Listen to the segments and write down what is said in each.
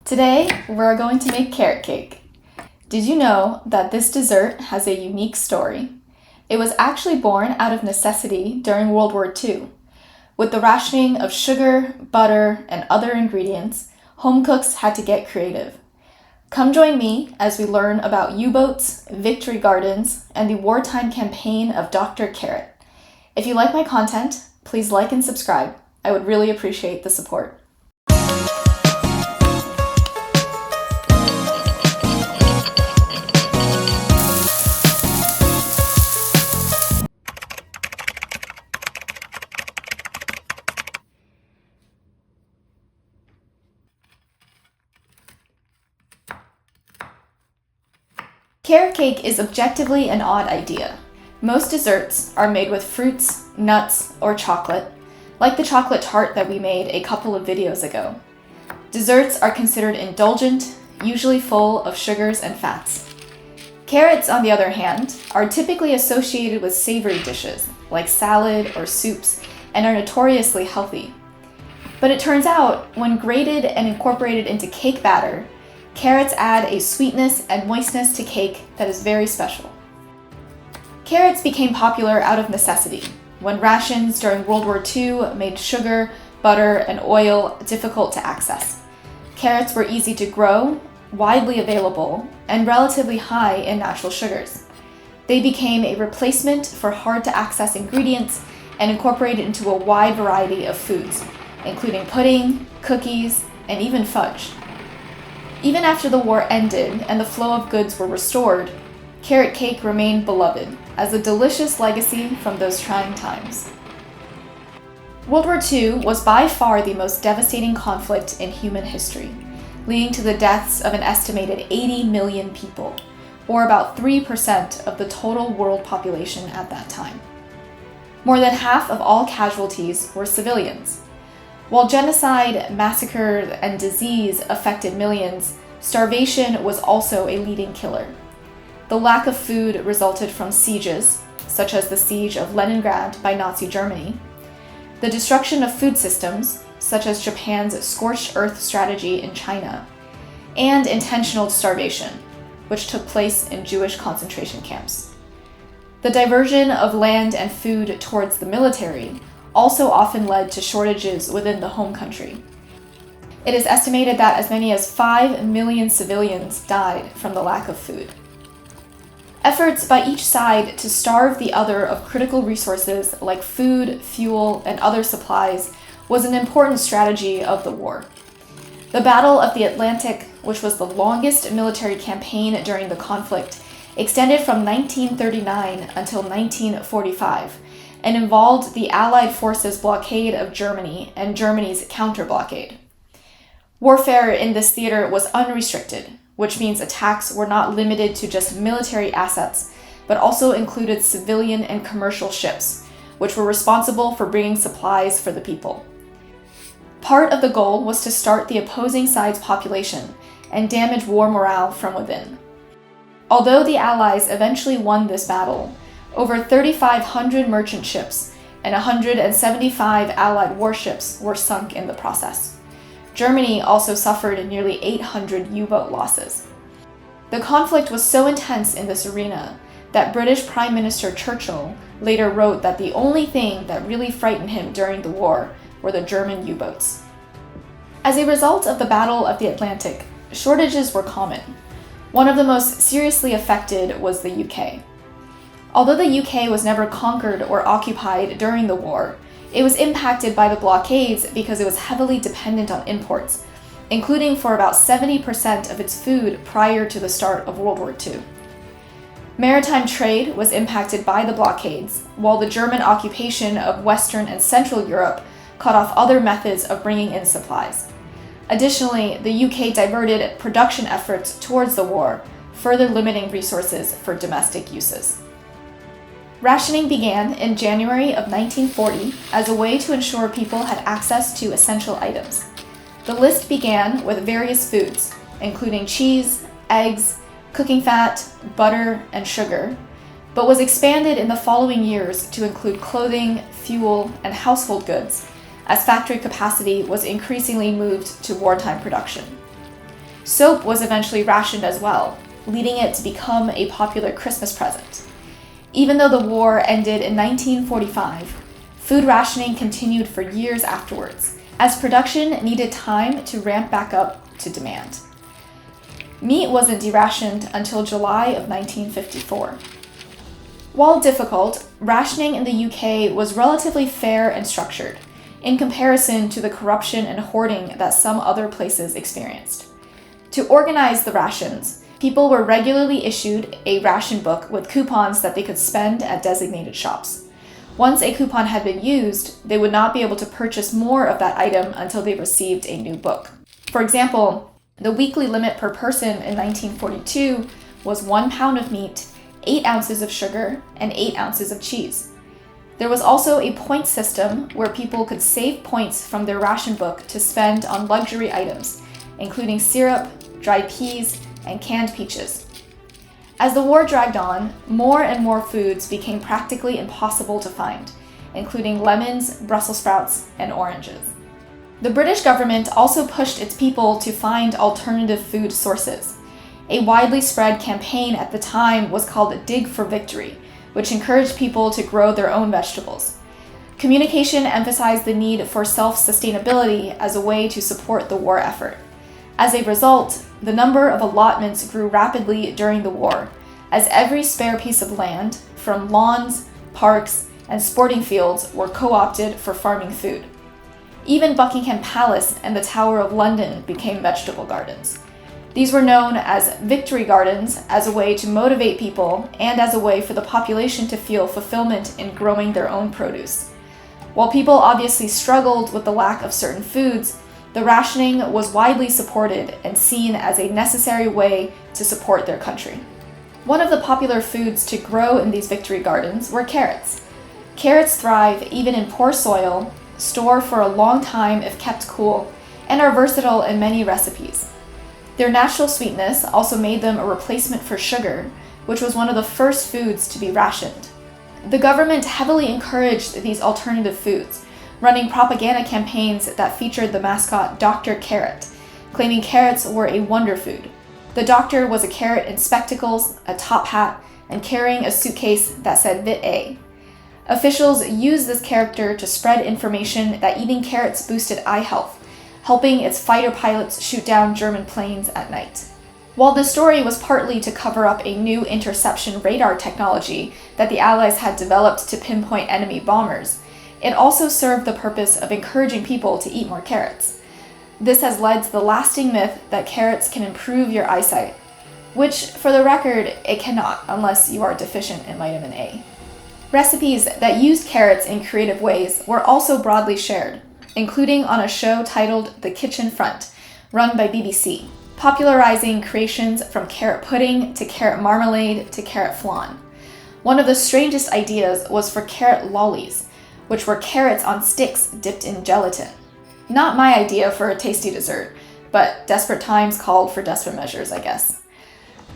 Today, we're going to make carrot cake. Did you know that this dessert has a unique story? It was actually born out of necessity during World War II. With the rationing of sugar, butter, and other ingredients, home cooks had to get creative. Come join me as we learn about U-boats, victory gardens, and the wartime campaign of Dr. Carrot. If you like my content, please like and subscribe. I would really appreciate the support. Carrot cake is objectively an odd idea. Most desserts are made with fruits, nuts, or chocolate, like the chocolate tart that we made a couple of videos ago. Desserts are considered indulgent, usually full of sugars and fats. Carrots, on the other hand, are typically associated with savory dishes, like salad or soups, and are notoriously healthy. But it turns out, when grated and incorporated into cake batter, carrots add a sweetness and moistness to cake that is very special. Carrots became popular out of necessity, when rations during World War II made sugar, butter, and oil difficult to access. Carrots were easy to grow, widely available, and relatively high in natural sugars. They became a replacement for hard-to-access ingredients and incorporated into a wide variety of foods, including pudding, cookies, and even fudge. Even after the war ended and the flow of goods were restored, carrot cake remained beloved as a delicious legacy from those trying times. World War II was by far the most devastating conflict in human history, leading to the deaths of an estimated 80 million people, or about 3% of the total world population at that time. More than half of all casualties were civilians. While genocide, massacre, and disease affected millions, starvation was also a leading killer. The lack of food resulted from sieges, such as the siege of Leningrad by Nazi Germany, the destruction of food systems, such as Japan's scorched earth strategy in China, and intentional starvation, which took place in Jewish concentration camps. The diversion of land and food towards the military also often led to shortages within the home country. It is estimated that as many as 5 million civilians died from the lack of food. Efforts by each side to starve the other of critical resources like food, fuel, and other supplies was an important strategy of the war. The Battle of the Atlantic, which was the longest military campaign during the conflict, extended from 1939 until 1945, and involved the Allied forces' blockade of Germany and Germany's counter-blockade. Warfare in this theater was unrestricted, which means attacks were not limited to just military assets, but also included civilian and commercial ships, which were responsible for bringing supplies for the people. Part of the goal was to start the opposing side's population and damage war morale from within. Although the Allies eventually won this battle, over 3,500 merchant ships and 175 Allied warships were sunk in the process. Germany also suffered nearly 800 U-boat losses. The conflict was so intense in this arena that British Prime Minister Churchill later wrote that the only thing that really frightened him during the war were the German U-boats. As a result of the Battle of the Atlantic, shortages were common. One of the most seriously affected was the UK. Although the UK was never conquered or occupied during the war, it was impacted by the blockades because it was heavily dependent on imports, including for about 70% of its food prior to the start of World War II. Maritime trade was impacted by the blockades, while the German occupation of Western and Central Europe cut off other methods of bringing in supplies. Additionally, the UK diverted production efforts towards the war, further limiting resources for domestic uses. Rationing began in January of 1940 as a way to ensure people had access to essential items. The list began with various foods, including cheese, eggs, cooking fat, butter, and sugar, but was expanded in the following years to include clothing, fuel, and household goods, as factory capacity was increasingly moved to wartime production. Soap was eventually rationed as well, leading it to become a popular Christmas present. Even though the war ended in 1945, food rationing continued for years afterwards, as production needed time to ramp back up to demand. Meat wasn't derationed until July of 1954. While difficult, rationing in the UK was relatively fair and structured, in comparison to the corruption and hoarding that some other places experienced. To organize the rations, people were regularly issued a ration book with coupons that they could spend at designated shops. Once a coupon had been used, they would not be able to purchase more of that item until they received a new book. For example, the weekly limit per person in 1942 was 1 pound of meat, 8 ounces of sugar, and 8 ounces of cheese. There was also a point system where people could save points from their ration book to spend on luxury items, including syrup, dried peas, and canned peaches. As the war dragged on, more and more foods became practically impossible to find, including lemons, Brussels sprouts, and oranges. The British government also pushed its people to find alternative food sources. A widely spread campaign at the time was called Dig for Victory, which encouraged people to grow their own vegetables. Communication emphasized the need for self-sustainability as a way to support the war effort. As a result, the number of allotments grew rapidly during the war, as every spare piece of land, from lawns, parks, and sporting fields, were co-opted for farming food. Even Buckingham Palace and the Tower of London became vegetable gardens. These were known as victory gardens as a way to motivate people and as a way for the population to feel fulfillment in growing their own produce. While people obviously struggled with the lack of certain foods, the rationing was widely supported and seen as a necessary way to support their country. One of the popular foods to grow in these victory gardens were carrots. Carrots thrive even in poor soil, store for a long time if kept cool, and are versatile in many recipes. Their natural sweetness also made them a replacement for sugar, which was one of the first foods to be rationed. The government heavily encouraged these alternative foods, running propaganda campaigns that featured the mascot Dr. Carrot, claiming carrots were a wonder food. The doctor was a carrot in spectacles, a top hat, and carrying a suitcase that said Vit A. Officials used this character to spread information that eating carrots boosted eye health, helping its fighter pilots shoot down German planes at night. While the story was partly to cover up a new interception radar technology that the Allies had developed to pinpoint enemy bombers, it also served the purpose of encouraging people to eat more carrots. This has led to the lasting myth that carrots can improve your eyesight, which, for the record, it cannot unless you are deficient in vitamin A. Recipes that used carrots in creative ways were also broadly shared, including on a show titled The Kitchen Front, run by BBC, popularizing creations from carrot pudding to carrot marmalade to carrot flan. One of the strangest ideas was for carrot lollies, which were carrots on sticks dipped in gelatin. Not my idea for a tasty dessert, but desperate times called for desperate measures, I guess.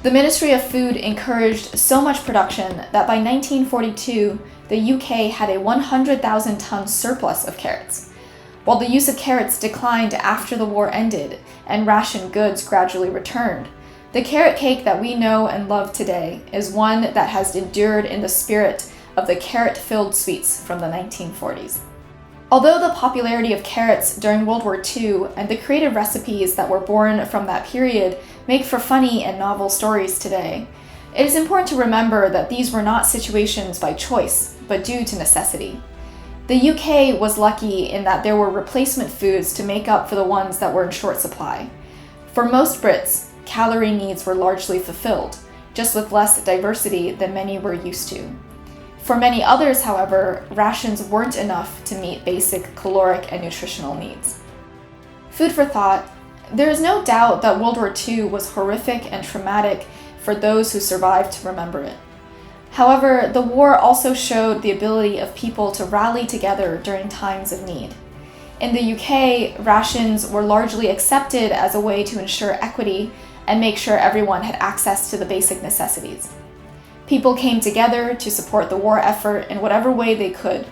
The Ministry of Food encouraged so much production that by 1942, the UK had a 100,000-ton surplus of carrots. While the use of carrots declined after the war ended and rationed goods gradually returned, the carrot cake that we know and love today is one that has endured in the spirit of the carrot-filled sweets from the 1940s. Although the popularity of carrots during World War II and the creative recipes that were born from that period make for funny and novel stories today, it is important to remember that these were not situations by choice, but due to necessity. The UK was lucky in that there were replacement foods to make up for the ones that were in short supply. For most Brits, calorie needs were largely fulfilled, just with less diversity than many were used to. For many others, however, rations weren't enough to meet basic caloric and nutritional needs. Food for thought. There is no doubt that World War II was horrific and traumatic for those who survived to remember it. However, the war also showed the ability of people to rally together during times of need. In the UK, rations were largely accepted as a way to ensure equity and make sure everyone had access to the basic necessities. People came together to support the war effort in whatever way they could,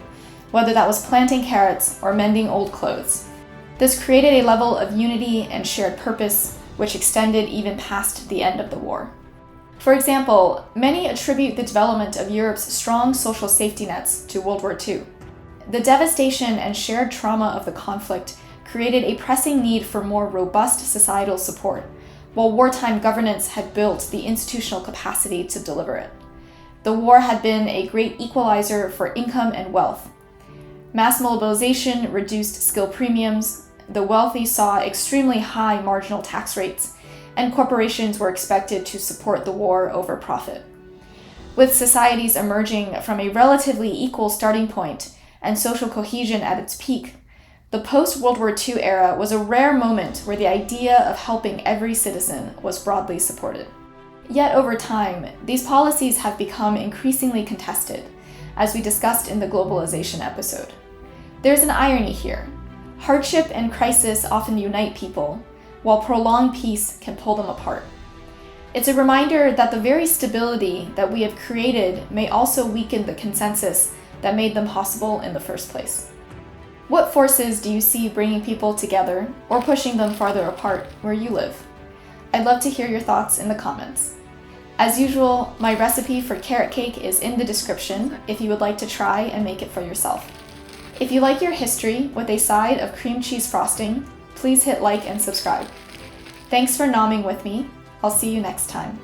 whether that was planting carrots or mending old clothes. This created a level of unity and shared purpose which extended even past the end of the war. For example, many attribute the development of Europe's strong social safety nets to World War II. The devastation and shared trauma of the conflict created a pressing need for more robust societal support, while wartime governance had built the institutional capacity to deliver it. The war had been a great equalizer for income and wealth. Mass mobilization reduced skill premiums, the wealthy saw extremely high marginal tax rates, and corporations were expected to support the war over profit. With societies emerging from a relatively equal starting point and social cohesion at its peak, the post-World War II era was a rare moment where the idea of helping every citizen was broadly supported. Yet over time, these policies have become increasingly contested, as we discussed in the globalization episode. There's an irony here. Hardship and crisis often unite people, while prolonged peace can pull them apart. It's a reminder that the very stability that we have created may also weaken the consensus that made them possible in the first place. What forces do you see bringing people together or pushing them farther apart where you live? I'd love to hear your thoughts in the comments. As usual, my recipe for carrot cake is in the description if you would like to try and make it for yourself. If you like your history with a side of cream cheese frosting, please hit like and subscribe. Thanks for nomming with me. I'll see you next time.